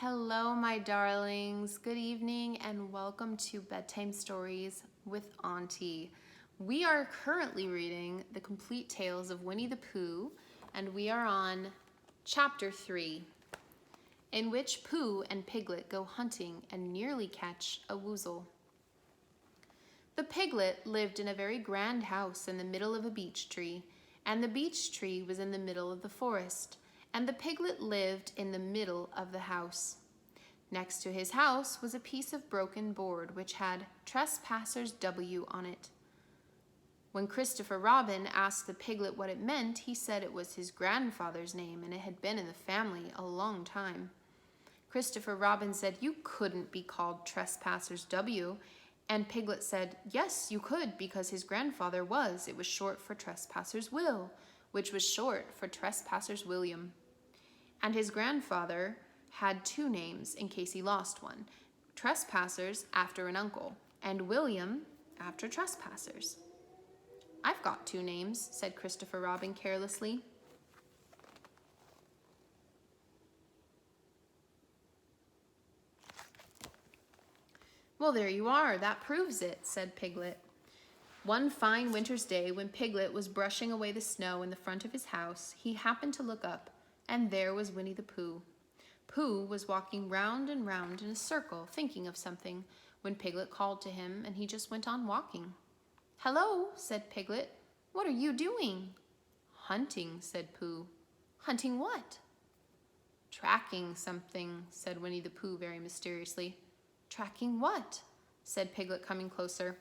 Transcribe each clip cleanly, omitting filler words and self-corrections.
Hello, my darlings. Good evening and welcome to Bedtime Stories with Auntie. We are currently reading The Complete Tales of Winnie the Pooh, and we are on Chapter 3, in which Pooh and Piglet go hunting and nearly catch a woozle. The piglet lived in a very grand house in the middle of a beech tree, and the beech tree was in the middle of the forest, and the piglet lived in the middle of the house. Next to his house was a piece of broken board which had Trespassers W on it. When Christopher Robin asked the piglet what it meant, he said it was his grandfather's name and it had been in the family a long time. Christopher Robin said, "You couldn't be called Trespassers W." And Piglet said, "Yes, you could, because his grandfather was. It was short for Trespassers Will, which was short for Trespassers William. And his grandfather had two names in case he lost one. Trespassers after an uncle, and William after Trespassers." "I've got two names," said Christopher Robin carelessly. "Well, there you are. That proves it," said Piglet. One fine winter's day, when Piglet was brushing away the snow in the front of his house, he happened to look up, and there was Winnie the Pooh. Pooh was walking round and round in a circle, thinking of something, when Piglet called to him, and he just went on walking. "Hello," said Piglet. "What are you doing?" "Hunting," said Pooh. "Hunting what?" "Tracking something," said Winnie the Pooh very mysteriously. "Tracking what?" said Piglet, coming closer.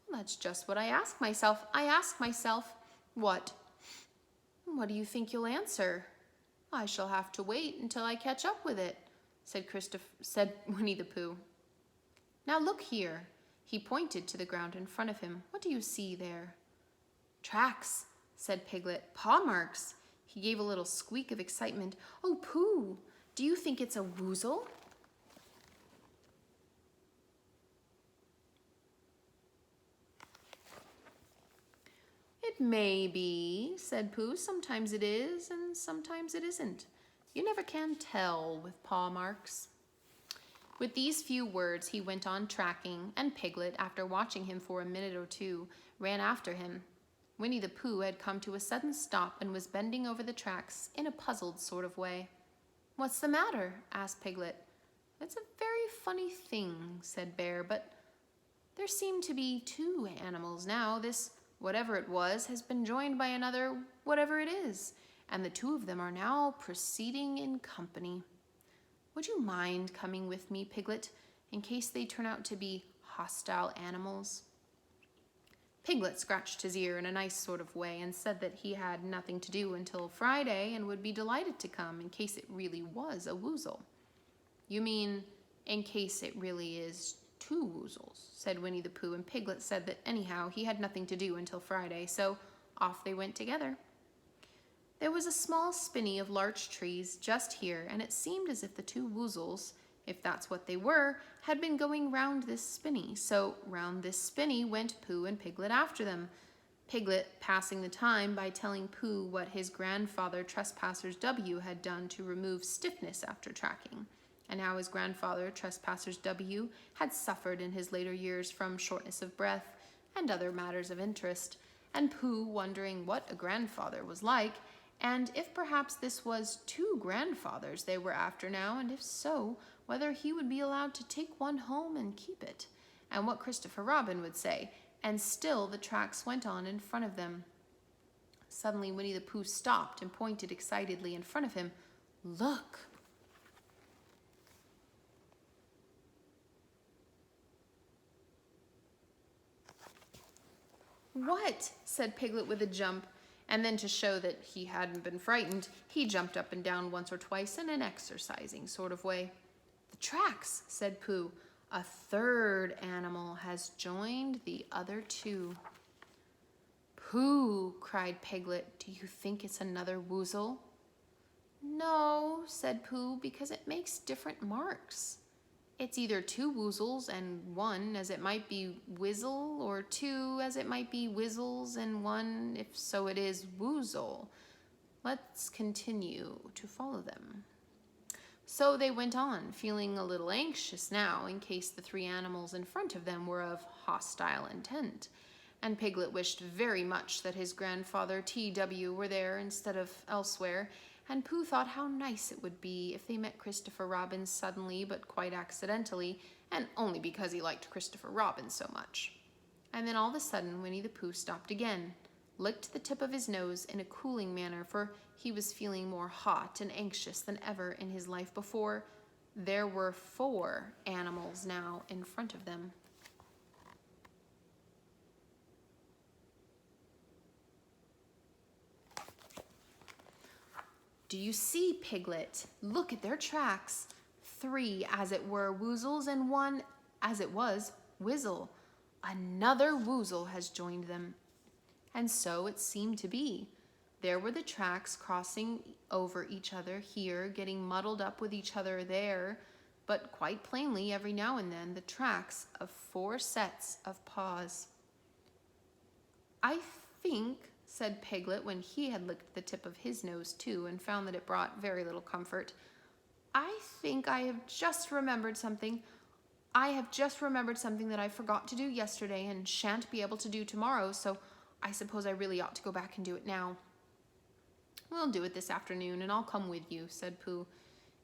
"That's just what I ask myself. What? What do you think you'll answer?" "I shall have to wait until I catch up with it," said Winnie the Pooh. "Now look here." He pointed to the ground in front of him. "What do you see there?" "Tracks," said Piglet. "Paw marks." He gave a little squeak of excitement. "Oh, Pooh, do you think it's a woozle?" "It may be," said Pooh. "Sometimes it is, and sometimes it isn't. You never can tell with paw marks." With these few words, he went on tracking, and Piglet, after watching him for a minute or two, ran after him. Winnie the Pooh had come to a sudden stop and was bending over the tracks in a puzzled sort of way. "What's the matter?" asked Piglet. "It's a very funny thing," said Bear, "but there seem to be two animals now. This whatever it was has been joined by another whatever it is, and the two of them are now proceeding in company. Would you mind coming with me, Piglet, in case they turn out to be hostile animals?" Piglet scratched his ear in a nice sort of way and said that he had nothing to do until Friday and would be delighted to come in case it really was a woozle. "You mean in case it really is two woozles," said Winnie the Pooh, and Piglet said that anyhow he had nothing to do until Friday, so off they went together. There was a small spinney of larch trees just here, and it seemed as if the two woozles, if that's what they were, had been going round this spinney. So round this spinney went Pooh and Piglet after them, Piglet passing the time by telling Pooh what his grandfather Trespassers W had done to remove stiffness after tracking, and how his grandfather Trespassers W had suffered in his later years from shortness of breath and other matters of interest, and Pooh wondering what a grandfather was like, and if perhaps this was two grandfathers they were after now, and if so, whether he would be allowed to take one home and keep it, and what Christopher Robin would say, and still the tracks went on in front of them. Suddenly Winnie the Pooh stopped and pointed excitedly in front of him. "Look!" "What?" said Piglet with a jump, and then to show that he hadn't been frightened, he jumped up and down once or twice in an exercising sort of way. "The tracks," said Pooh. "A third animal has joined the other two." "Pooh," cried Piglet, "do you think it's another woozle?" "No," said Pooh, "because it makes different marks. It's either two woozles and one as it might be whizzle, or two as it might be whizzles and one, if so it is woozle. Let's continue to follow them." So they went on, feeling a little anxious now in case the three animals in front of them were of hostile intent. And Piglet wished very much that his grandfather T.W. were there instead of elsewhere, and Pooh thought how nice it would be if they met Christopher Robin suddenly but quite accidentally, and only because he liked Christopher Robin so much. And then all of a sudden Winnie the Pooh stopped again, licked the tip of his nose in a cooling manner, for he was feeling more hot and anxious than ever in his life before. There were 4 animals now in front of them. Do you see, Piglet? Look at their tracks. 3, as it were, woozles, and 1, as it was, Whizzle. Another woozle has joined them. And so it seemed to be. There were the tracks crossing over each other here, getting muddled up with each other there, but quite plainly every now and then the tracks of 4 sets of paws. I think, said Piglet when he had licked the tip of his nose too and found that it brought very little comfort, I think I have just remembered something. I have just remembered something that I forgot to do yesterday and shan't be able to do tomorrow, so I suppose I really ought to go back and do it now. We'll do it this afternoon, and I'll come with you, said Pooh.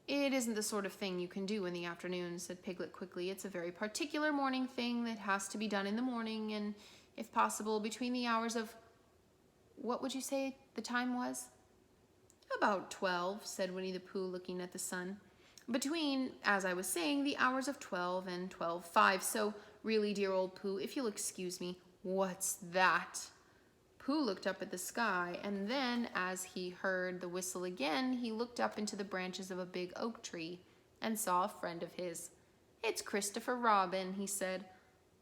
It isn't the sort of thing you can do in the afternoon, said Piglet quickly. It's a very particular morning thing that has to be done in the morning, and if possible, between the hours of... What would you say the time was? About 12, said Winnie the Pooh, looking at the sun. Between, as I was saying, the hours of 12 and 12:05. So, really, dear old Pooh, if you'll excuse me, what's that? Pooh looked up at the sky, and then, as he heard the whistle again, he looked up into the branches of a big oak tree and saw a friend of his. It's Christopher Robin, he said.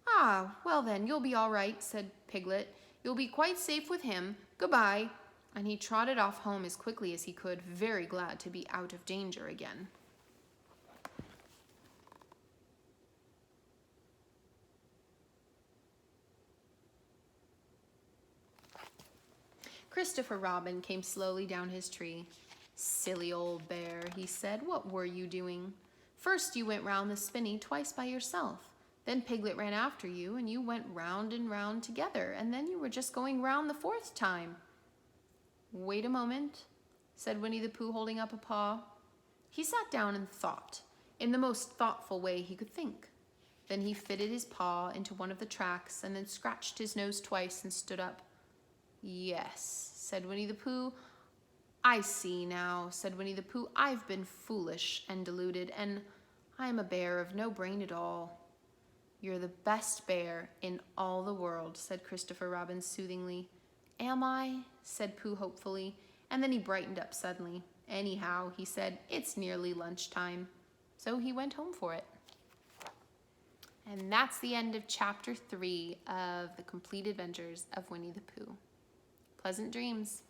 Ah, well then, you'll be all right, said Piglet. You'll be quite safe with him. Goodbye. And he trotted off home as quickly as he could, very glad to be out of danger again. Christopher Robin came slowly down his tree. Silly old bear, he said, what were you doing? First you went round the spinney twice by yourself. Then Piglet ran after you, and you went round and round together, and then you were just going round the 4th time. Wait a moment, said Winnie the Pooh, holding up a paw. He sat down and thought, in the most thoughtful way he could think. Then he fitted his paw into one of the tracks, and then scratched his nose twice and stood up. Yes, said Winnie the Pooh. I see now, said Winnie the Pooh. I've been foolish and deluded, and I am a bear of no brain at all. You're the best bear in all the world, said Christopher Robin soothingly. Am I? Said Pooh hopefully, and then he brightened up suddenly. Anyhow, he said, it's nearly lunchtime. So he went home for it. And that's the end of chapter 3 of The Complete Adventures of Winnie the Pooh. Pleasant dreams.